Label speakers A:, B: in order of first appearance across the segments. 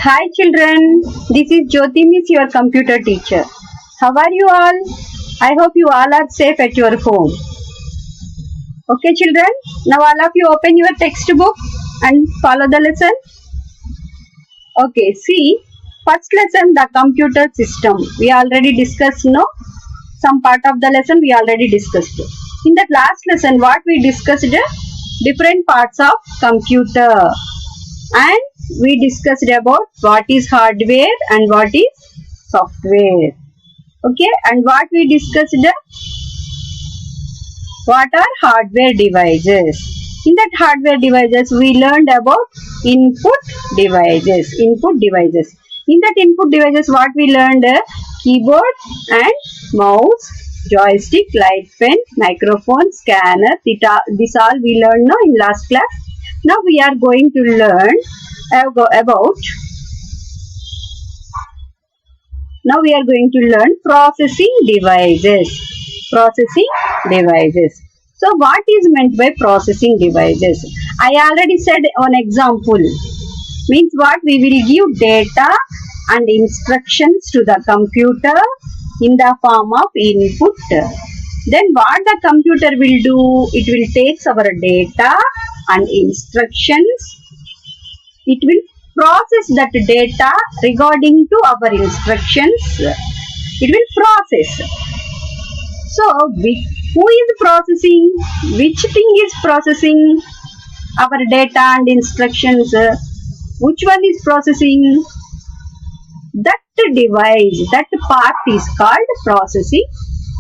A: Hi children, this is Jyoti Miss, your computer teacher. How are you all? I hope you all are safe at your home. Okay children, now all of you open your textbook and follow the lesson. Okay, see, first lesson, the computer system. We already discussed, no? Some part of the lesson we already discussed. In that last lesson, what we discussed? Different parts of computer. And we discussed about what is hardware and what is software. Okay, and what we discussed? What are hardware devices? In that hardware devices, we learned about input devices. Input devices. In that input devices, what we learned? Keyboard and mouse, joystick, light pen, microphone, scanner. This all we learned now in last class. Now we are going to learn about. Now we are going to learn processing devices. Processing devices. So what is meant by processing devices? I already said one example. Means what? We will give data and instructions to the computer in the form of input. Then what the computer will do? It will take our data and instructions. It will process that data regarding to our instructions. It will process. So, who is processing? Which thing is processing our data and instructions? Which one is processing? That device, that part is called processing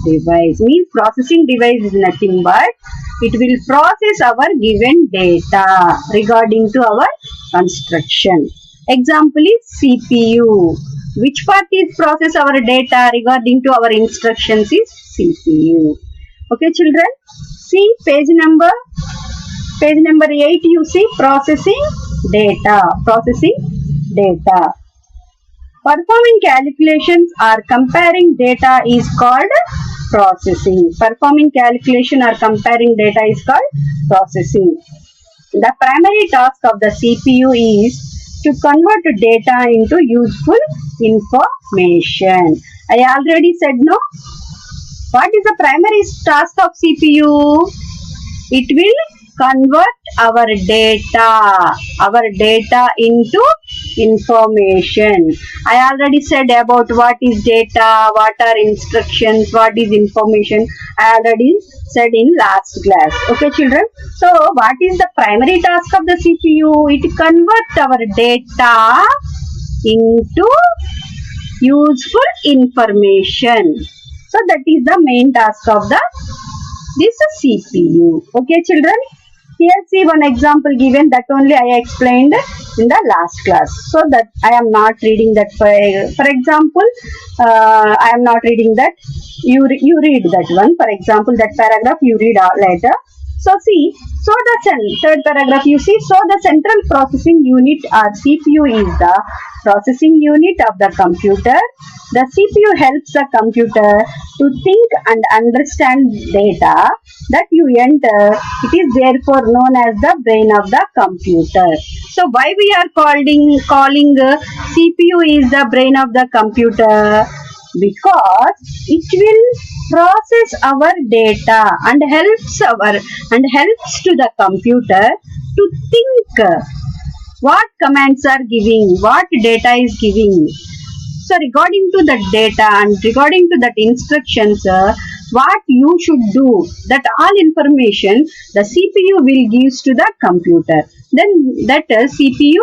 A: device. Means processing device is nothing but it will process our given data regarding to our construction. Example is CPU. Which part is process our data regarding to our instructions is CPU. Okay children, see page number 8, you see processing data. Processing data. Performing calculations or comparing data is called processing. Performing calculation or comparing data is called processing. The primary task of the CPU is to convert data into useful information. I already said no. What is the primary task of CPU? It will convert our data into information. I already said about what is data, what are instructions, what is information. I already said in last class. Okay children. So what is the primary task of the CPU? It converts our data into useful information. So that is the main task of this CPU. Okay children. Here see one example given, that only I explained in the last class. So that I am not reading that. For example, I am not reading that. You read that one. For example, that paragraph you read later. So see, so the third paragraph you see, so the central processing unit or CPU is the processing unit of the computer. The CPU helps the computer to think and understand data that you enter. It is therefore known as the brain of the computer. So why we are calling CPU is the brain of the computer? Because it will process our data and helps to the computer to think what commands are giving, what data is giving. So regarding to that data and regarding to that instructions, what you should do, that all information the CPU will give to the computer. Then that CPU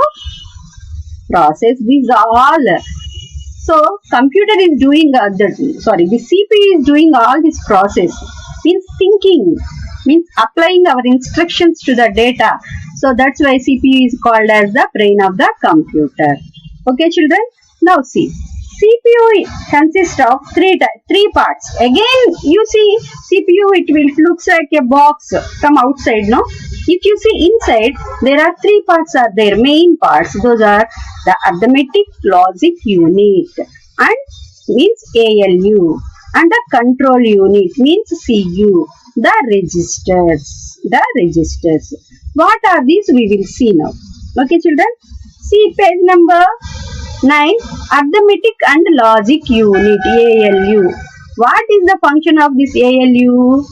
A: process these all. So computer is doing the CPU is doing all this process. Means thinking, means applying our instructions to the data. So that's why CPU is called as the brain of the computer. Okay children. Now see, CPU consists of three parts. Again you see CPU, it looks like a box from outside, no? If you see inside, there are three parts are there, main parts. Those are the arithmetic logic unit and means ALU, and the control unit means CU, the registers. What are these? We will see now. Okay children. See page number 9. Arithmetic and logic unit, ALU. What is the function of this ALU?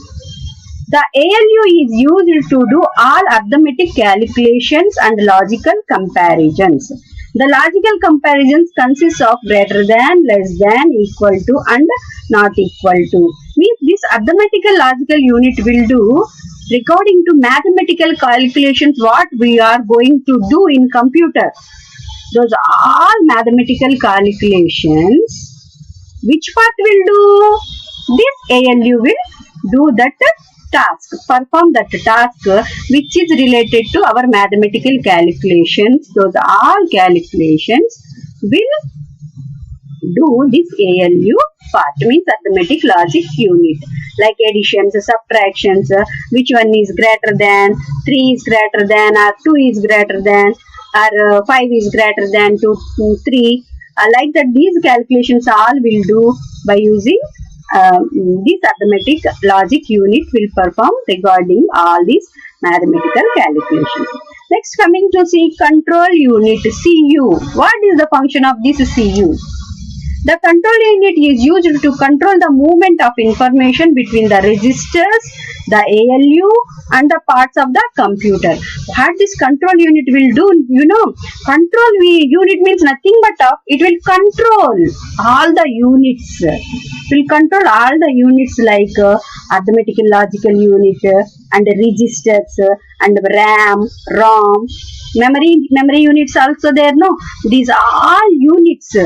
A: The ALU is used to do all arithmetic calculations and logical comparisons. The logical comparisons consist of greater than, less than, equal to and not equal to. Means this arithmetical logical unit will do according to mathematical calculations what we are going to do in computer. Those are all mathematical calculations. Which part will do? This ALU will do that task, perform that task which is related to our mathematical calculations. Those all calculations will do this ALU part, means arithmetic logic unit, like additions, subtractions, which one is greater than, 3 is greater than, or 2 is greater than, or 5 is greater than 3. Like that, these calculations all will do by using this arithmetic logic unit will perform regarding all these mathematical calculations. Next, coming to see control unit, CU. What is the function of this CU? The control unit is used to control the movement of information between the registers, the ALU and the parts of the computer. What this control unit will do, you know, control unit means nothing but it will control all the units. Will control all the units like arithmetical logical unit and registers and RAM, ROM, memory units also there. No, these are all units.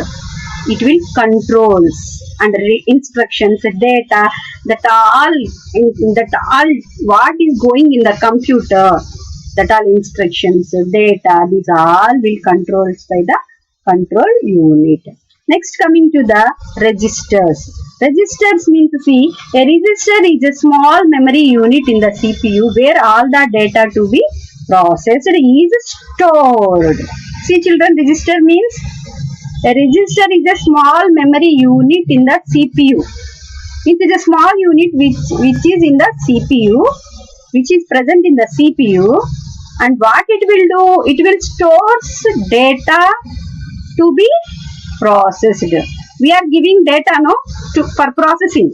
A: It will controls and instructions, data, that all what is going in the computer, that all instructions, data, these all will controls by the control unit. Next, coming to the registers. Registers means, see, a register is a small memory unit in the CPU where all the data to be processed is stored. See children, register means a register is a small memory unit in the CPU. It is a small unit which is in the CPU, which is present in the CPU, and what it will do? It will store data to be processed. We are giving data for processing.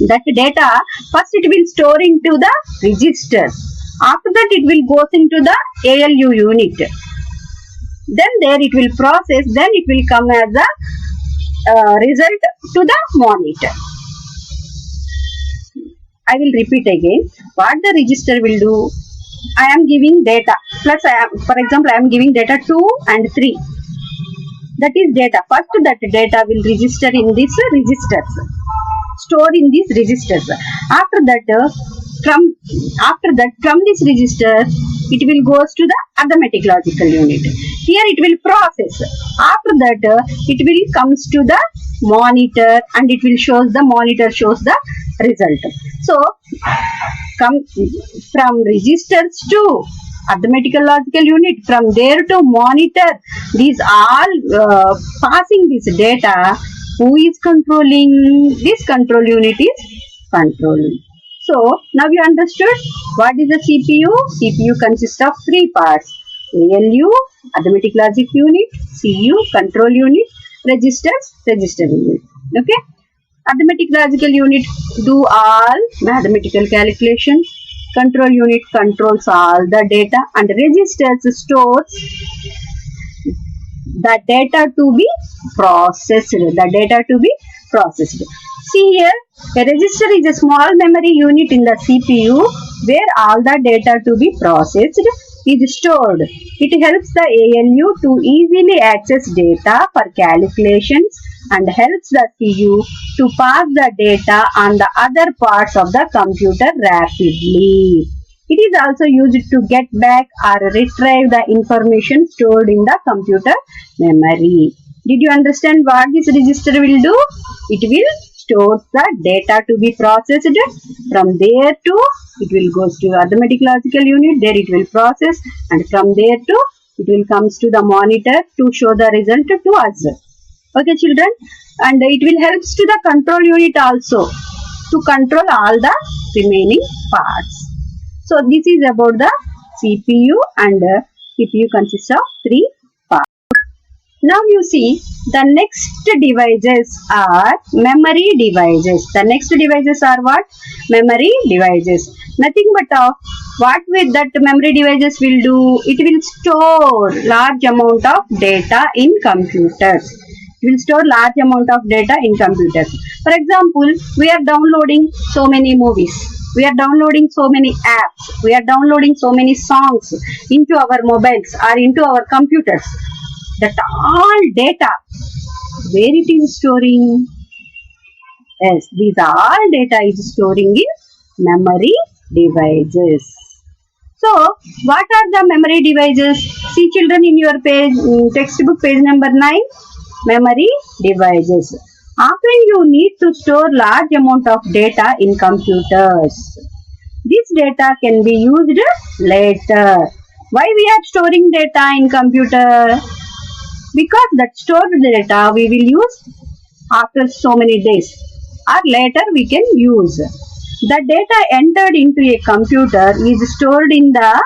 A: That data first it will store into the register. After that it will goes into the ALU unit. Then there it will process, then it will come as a result to the monitor. I will repeat again. What the register will do? I am giving data. Plus, for example, I am giving data 2 and 3. That is data. First, that data will register in these registers. Store in these registers. After that, from this register, it will goes to the arithmetic logical unit. Here it will process. After that, it will comes to the monitor and it will monitor shows the result. So, come from registers to arithmetical logical unit, from there to monitor, these all passing this data. Who is controlling? This control unit is controlling. So, now you understood what is the CPU? CPU consists of 3 parts. ALU, arithmetic logic unit, CU, control unit, registers, register unit. Okay? Arithmetic logical unit do all mathematical calculations. Control unit controls all the data, and registers stores the data to be processed. See here, a register is a small memory unit in the CPU where all the data to be processed is stored. It helps the ALU to easily access data for calculations and helps the CU to pass the data on the other parts of the computer rapidly. It is also used to get back or retrieve the information stored in the computer memory. Did you understand what this register will do? It will store the data to be processed. From there to, it will goes to arithmetic logical unit. There it will process, and from there to, it will comes to the monitor to show the result to us. Okay children, and it will helps to the control unit also to control all the remaining parts. So this is about the CPU, and CPU consists of 3 parts. Now you see the next devices are memory devices. The next devices are what? Memory devices. Nothing but of what with that memory devices will do? It will store large amount of data in computers. It will store large amount of data in computers. For example, we are downloading so many movies. We are downloading so many apps. We are downloading so many songs into our mobiles or into our computers. That all data, where it is storing? Yes, these all data is storing in memory devices. So, what are the memory devices? See children in your page, textbook page number 9, memory devices. Often you need to store large amount of data in computers. This data can be used later. Why we are storing data in computer? Because that stored data we will use after so many days or later we can use. The data entered into a computer is stored in the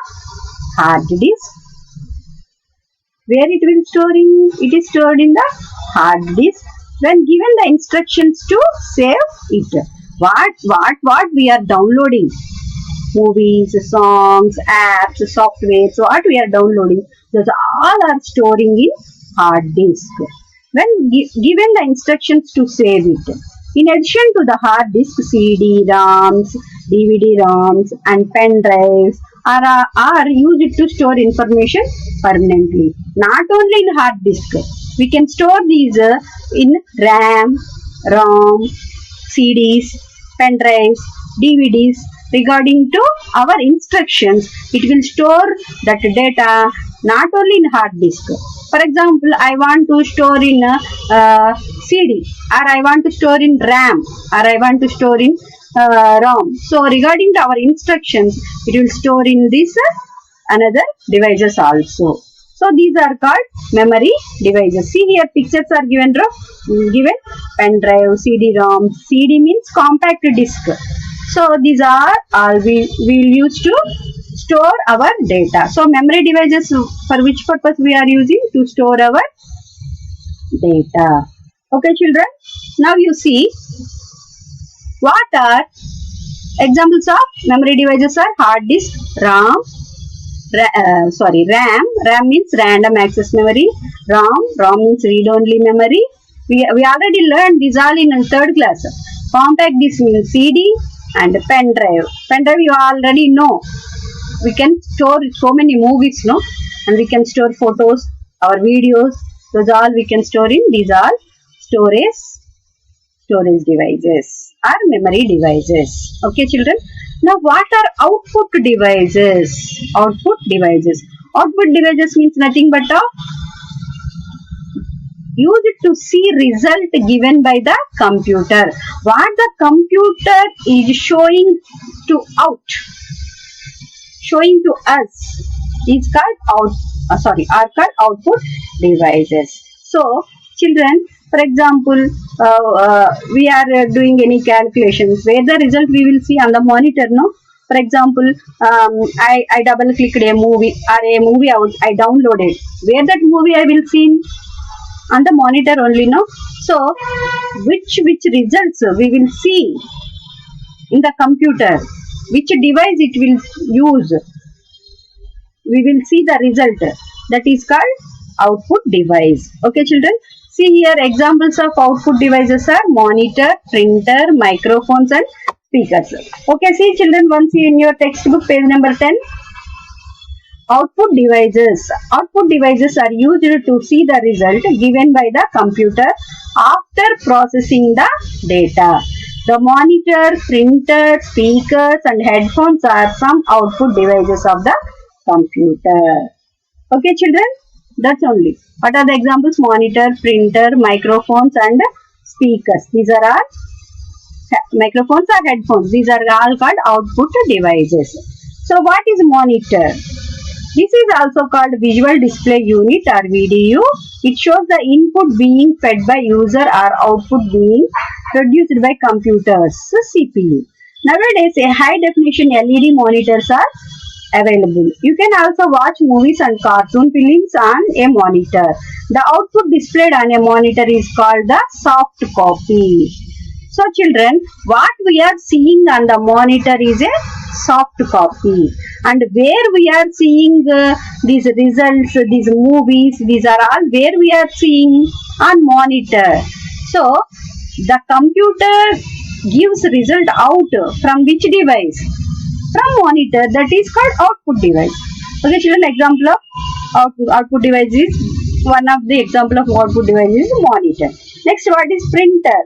A: hard disk. Where it will storing? It is stored in the hard disk. When given the instructions to save it. What we are downloading? Movies, songs, apps, software. So what we are downloading? Those all are storing in hard disk. When given the instructions to save it. In addition to the hard disk, CD-ROMs, DVD-ROMs and pen drives are used to store information permanently. Not only in hard disk, we can store these in RAM, ROM, CDs, pen drives, DVDs. Regarding to our instructions, it will store that data not only in hard disk. For example, I want to store in CD or I want to store in RAM or I want to store in ROM. So regarding to our instructions, it will store in this another devices also. So these are called memory devices. See here pictures are given pen drive, CD-ROM. CD means compact disk. So these are all we will use to store our data. So memory devices, for which purpose we are using? To store our data. Okay children, now you see what are examples of memory devices are hard disk, RAM means random access memory, ROM means read only memory. We already learned these all in 3rd class. Compact disk means CD and pen drive. Pen drive you already know. We can store so many movies, no? And we can store photos, our videos. Those all we can store in these are storage devices or memory devices. Okay, children. Now, what are output devices? Output devices means nothing but use it to see result given by the computer. What the computer is showing to us is called are called output devices. So children, for example, we are doing any calculations where the result we will see on the monitor, no? For example, I double clicked a movie or a movie I downloaded. Where that movie I will see on the monitor only, no? So which results we will see in the computer, which device it will use, we will see the result. That is called output device. Okay children, see here examples of output devices are monitor, printer, microphones and speakers. Okay, see children, once in your textbook page number 10. Output devices are used to see the result given by the computer after processing the data. The monitor, printer, speakers and headphones are some output devices of the computer. Okay children, that's only. What are the examples? Monitor, printer, microphones and speakers. These are all microphones or headphones. These are all called output devices. So what is monitor? This is also called visual display unit or VDU. It shows the input being fed by user or output being produced by computers, CPU. Nowadays, a high definition LED monitors are available. You can also watch movies and cartoon films on a monitor. The output displayed on a monitor is called the soft copy. So children, what we are seeing on the monitor is a soft copy, and where we are seeing these results, these movies, these are all where we are seeing on monitor. So the computer gives result out from which device? From monitor, that is called output device. Okay children, example of output device is one of the example of output device is monitor. Next, what is printer?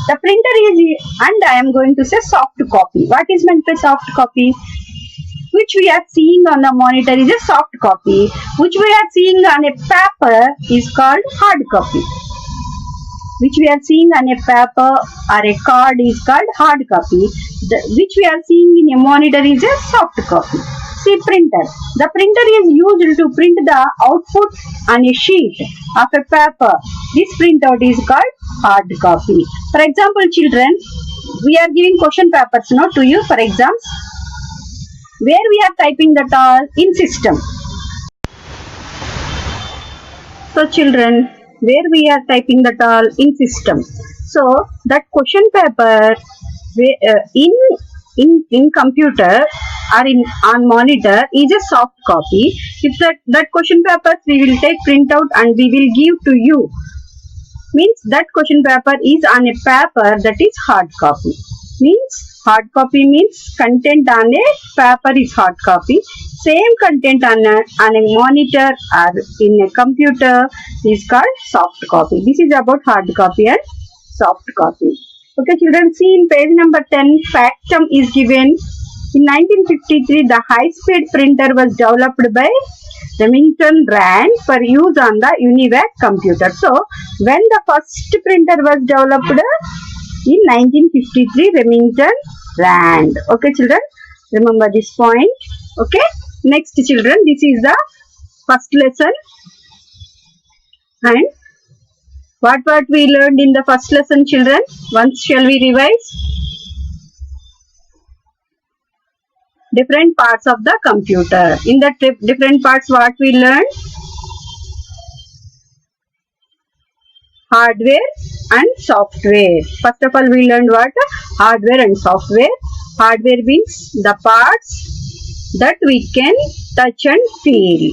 A: The printer is, and I am going to say soft copy. What is meant by soft copy? Which we are seeing on the monitor is a soft copy. Which we are seeing on a paper is called hard copy. Which we are seeing on a paper or a card is called hard copy. Which we are seeing in a monitor is a soft copy. See, printer. The printer is used to print the output on a sheet of a paper. This printout is called hard copy. For example, children, we are giving question papers now to you for exams. Where we are typing that all? In system. So children, where we are typing that all? In system. So that question paper in computer or on monitor is a soft copy. If that question papers we will take printout and we will give to you. Means that question paper is on a paper, that is hard copy. Means hard copy means content on a paper is hard copy. Same content on a monitor or in a computer is called soft copy. This is about hard copy and soft copy. Okay children, see in page number 10, factum is given. In 1953, the high-speed printer was developed by Remington Rand for use on the UNIVAC computer. So, when the first printer was developed in 1953, Remington Rand. Okay children, remember this point. Okay, next children, this is the first lesson. And what we learned in the first lesson children? Once shall we revise? Different parts of the computer. In the different parts, what we learned? Hardware and software. First of all, we learned what? Hardware and software. Hardware means the parts that we can touch and feel.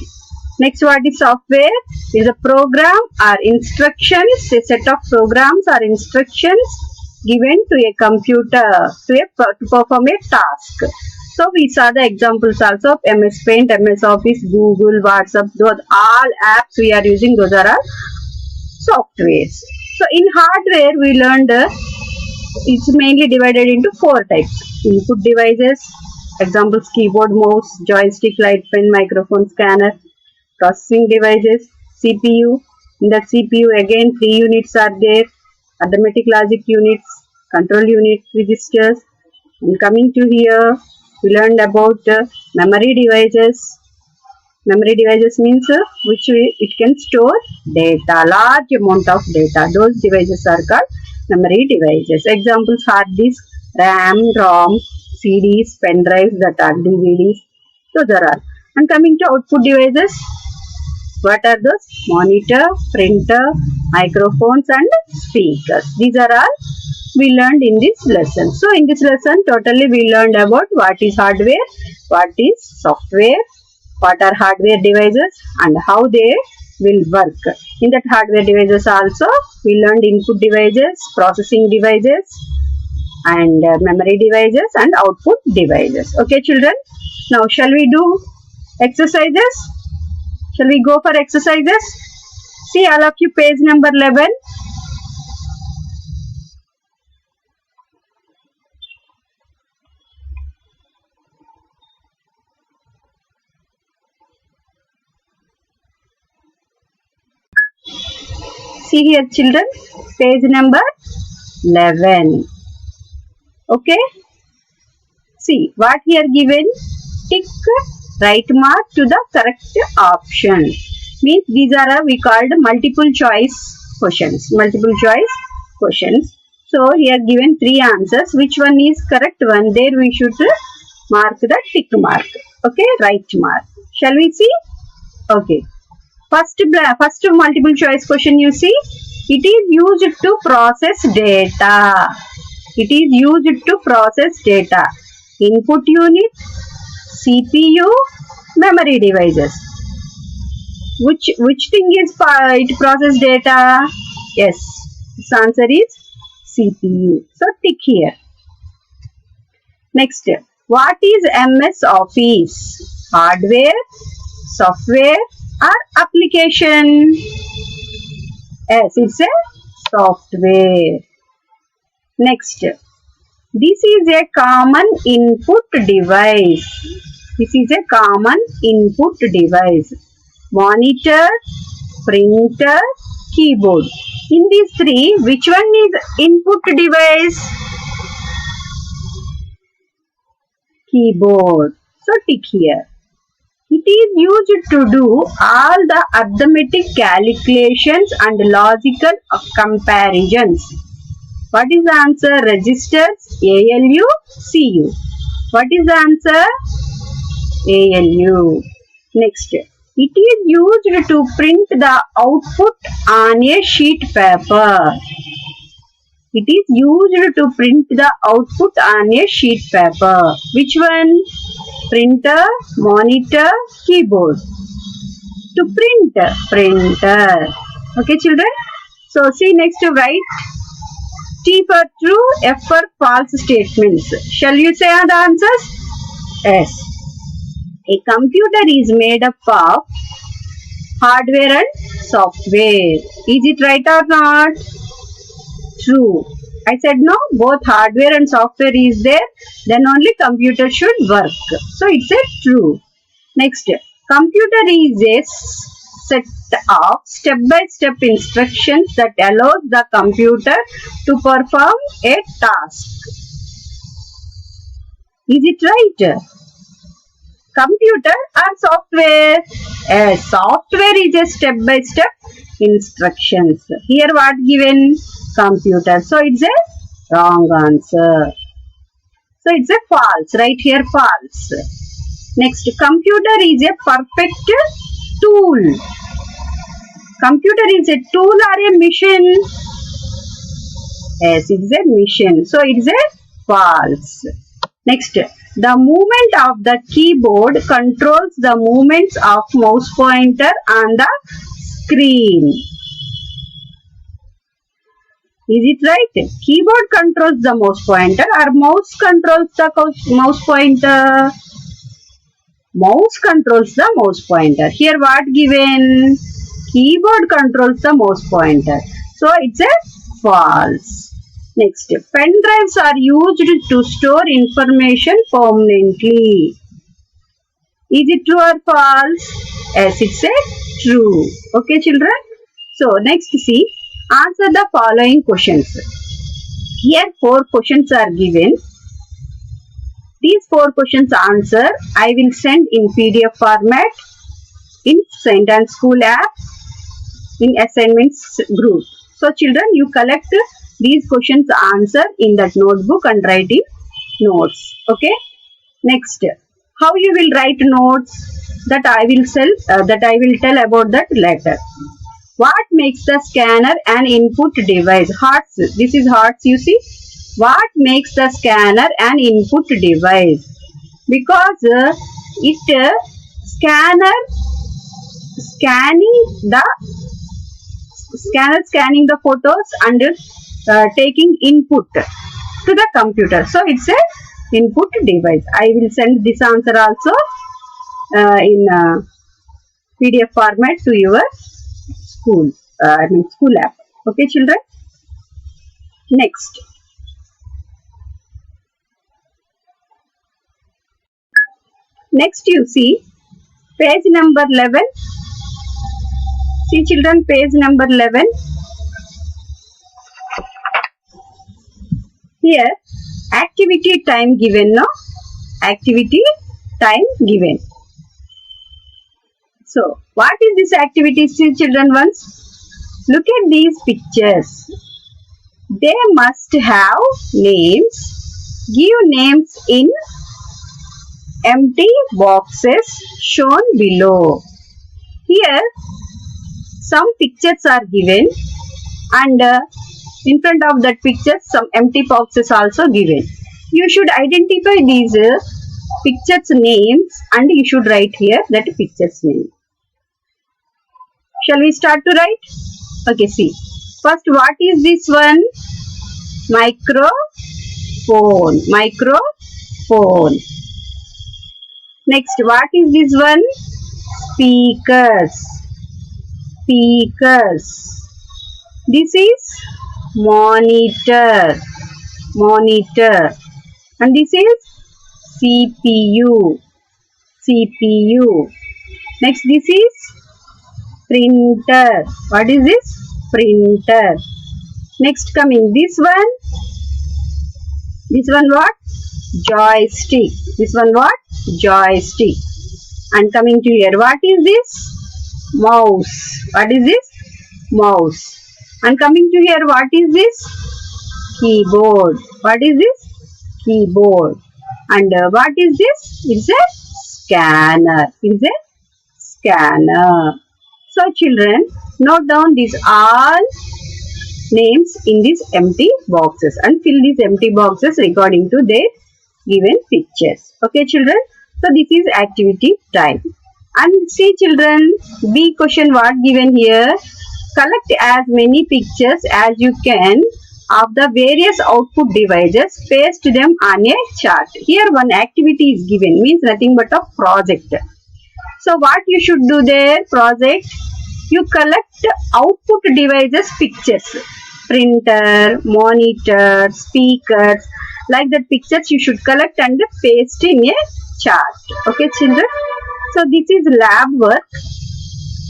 A: Next, what is software? Is a program or instructions, a set of programs or instructions given to a computer to perform a task. So we saw the examples also of MS Paint, MS Office, Google, WhatsApp, those all apps we are using, those are all softwares. So in hardware we learned it's mainly divided into 4 types. Input devices, examples keyboard, mouse, joystick, light pen, microphone, scanner. Processing devices, CPU. In the CPU again 3 units are there. Arithmetic logic units, control units, registers. And coming to here, we learned about memory devices. Memory devices means it can store data, large amount of data. Those devices are called memory devices. Examples: hard disk, RAM, ROM, CDs, pen drives, that are DVDs. Those are all. And coming to output devices, what are those? Monitor, printer, microphones and speakers. These are all we learned in this lesson. So in this lesson totally we learned about what is hardware, what is software, what are hardware devices and how they will work. In that hardware devices also we learned input devices, processing devices and memory devices and output devices. Okay children, now shall we do exercises? Shall we go for exercises? See all of you, page number 11. See here children, page number 11. Okay. See what here given? Tick right mark to the correct option. Means these are we called multiple choice questions. Multiple choice questions. So here given 3 answers. Which one is correct one? There we should mark the tick mark. Okay, right mark. Shall we see? Okay. First multiple choice question you see. It is used to process data. It is used to process data. Input unit, CPU, memory devices. Which thing is it process data? Yes, its answer is CPU. So tick here. Next, what is MS Office? Hardware, software or application? Yes, it's a software. Next, this is a common input device. This is a common input device. Monitor, printer, keyboard. In these three, which one is input device? Keyboard. So tick here. It is used to do all the arithmetic calculations and logical comparisons. What is the answer? Registers, ALU, CU. What is the answer? ALU. Next, it is used to print the output on a sheet paper. It is used to print the output on a sheet paper. Which one? Printer, monitor, keyboard. To print, printer. Okay, children. So, see next to write T for true, F for false statements. Shall you say the answers? Yes. A computer is made up of hardware and software. Is it right or not? True. I said no, both hardware and software is there, then only computer should work. So it's a true. Next, computer is a set of step-by-step instructions that allows the computer to perform a task. Is it right? Computer or software? Software is a step-by-step instructions. Here what given? Computer. So it's a wrong answer. So it's a false. Right here false. Next, computer is a perfect tool. Computer is a tool or a machine? Yes, it's a machine. So it's a false. Next, the movement of the keyboard controls the movements of mouse pointer on the screen. Is it right? Keyboard controls the mouse pointer or mouse controls the mouse pointer? Mouse controls the mouse pointer. Here what given? Keyboard controls the mouse pointer. So it's a false. Next, pen drives are used to store information permanently. Is it true or false? Yes, it's a true. Okay, children. So next, see. Answer the following questions. Here 4 questions are given. These 4 questions answer I will send in PDF format, in St. Anne School app, in assignments group. So children, you collect these questions answer in that notebook and write in notes. Okay. Next, how you will write notes? That I will tell about that later. What makes the scanner an input device? Hearts. This is hearts, you see. What makes the scanner an input device? Because scanning the photos and taking input to the computer. So it's a input device. I will send this answer also in PDF format to your school app. Okay, children. Next, you see page number 11. See children, page number 11. Here activity time given, no? Activity time given. So, what is this activity? See children once. Look at these pictures. They must have names. Give names in empty boxes shown below. Here some pictures are given and in front of that picture some empty boxes also given. You should identify these pictures names and you should write here that pictures name. Shall we start to write? Okay, see. First, what is this one? Microphone. Microphone. Next, what is this one? Speakers. Speakers. This is monitor. Monitor. And this is CPU. CPU. Next, this is printer. What is this? Printer. Next coming this one. This one what? Joystick. This one what? Joystick. And coming to here, what is this? Mouse. What is this? Mouse. And coming to here, what is this? Keyboard. What is this? Keyboard. And what is this? It's a scanner. It's a scanner. So children, note down these all names in these empty boxes and fill these empty boxes according to their given pictures. Okay children, so this is activity time. And see children, B question what given here? Collect as many pictures as you can of the various output devices, paste them on a chart. Here one activity is given, means nothing but a project. So what you should do there? Project, you collect output devices pictures, printer, monitor, speakers, like that pictures you should collect and paste in a chart. Okay children, so this is lab work.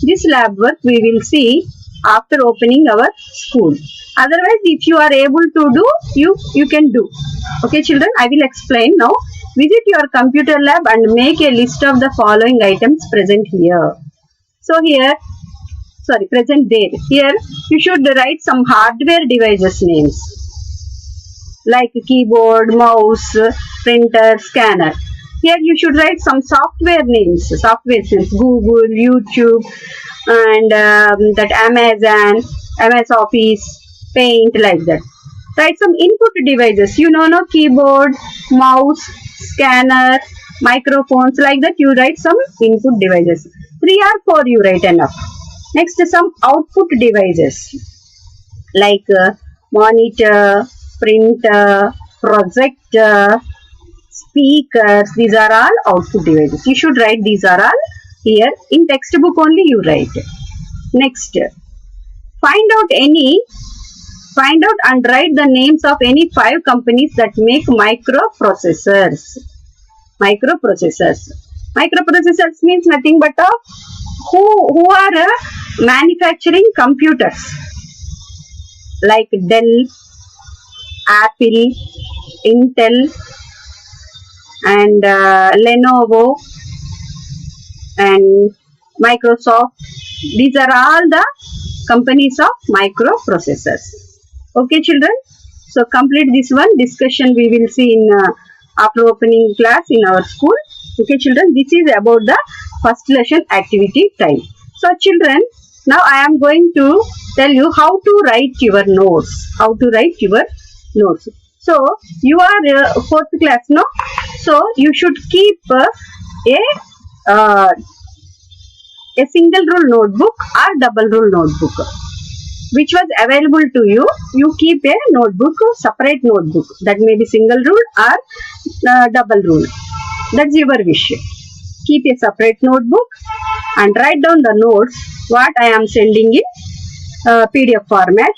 A: This lab work we will see after opening our school. Otherwise if you are able to do, you can do. Okay children, I will explain now. Visit your computer lab and make a list of the following items present here. So here, present there. Here you should write some hardware devices names like keyboard, mouse, printer, scanner. Here you should write some software names. Software names, Google, YouTube, and that Amazon, MS Office, Paint, like that. Write some input devices. You know, no, keyboard, mouse, scanner, microphones, like that. You write some input devices. 3 or 4 you write enough. Next, some output devices like monitor, printer, projector, speakers. These are all output devices. You should write these are all here. In textbook only you write. Next, find out and write the names of any 5 companies that make microprocessors. Microprocessors means nothing but who are manufacturing computers like Dell, Apple, Intel, and Lenovo and Microsoft. These are all the companies of microprocessors. Okay children, so complete this one. Discussion we will see in after opening class in our school. Okay children, this is about the first lesson activity time. So children, now I am going to tell you how to write your notes. How to write your notes. So you are 4th class, no? So you should keep a single rule notebook or double rule notebook. Which was available to you, you keep a notebook, separate notebook. That may be single rule or double rule. That's your wish. Keep a separate notebook and write down the notes what I am sending in PDF format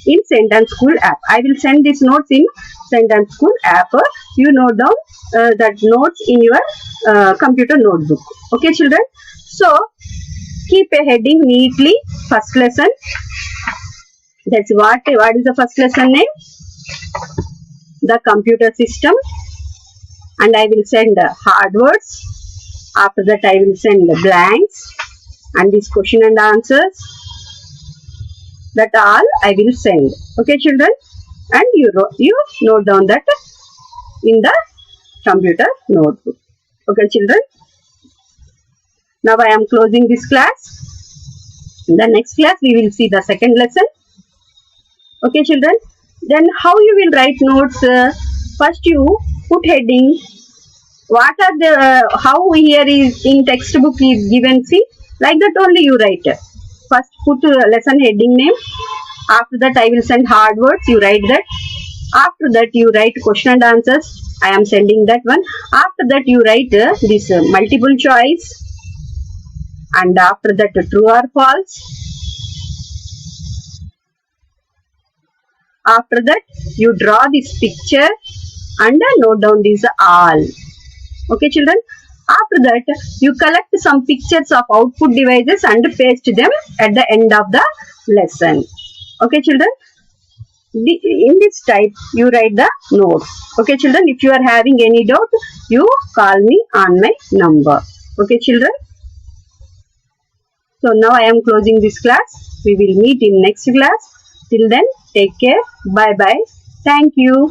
A: in Sentence School app. I will send these notes in Sentence School app. You note down that notes in your computer notebook. Okay children. So keep a heading neatly. First lesson. That's what is the first lesson name? The computer system. And I will send hard words. After that I will send blanks and this question and answers. That all I will send. Okay children, and you note down that in the computer notebook. Okay, children. Now I am closing this class. In the next class, we will see the second lesson. Okay, children. Then how you will write notes? First, you put heading. What are the how here is in textbook is given? See, like that only you write. First, put lesson heading name. After that, I will send hard words. You write that. After that, you write question and answers. I am sending that one. After that, you write this multiple choice. And after that, true or false. After that, you draw this picture and note down this all. Okay, children. After that, you collect some pictures of output devices and paste them at the end of the lesson. Okay, children. In this type, you write the notes. Okay, children. If you are having any doubt, you call me on my number. Okay, children. So now I am closing this class. We will meet in next class. Till then, take care. Bye bye. Thank you.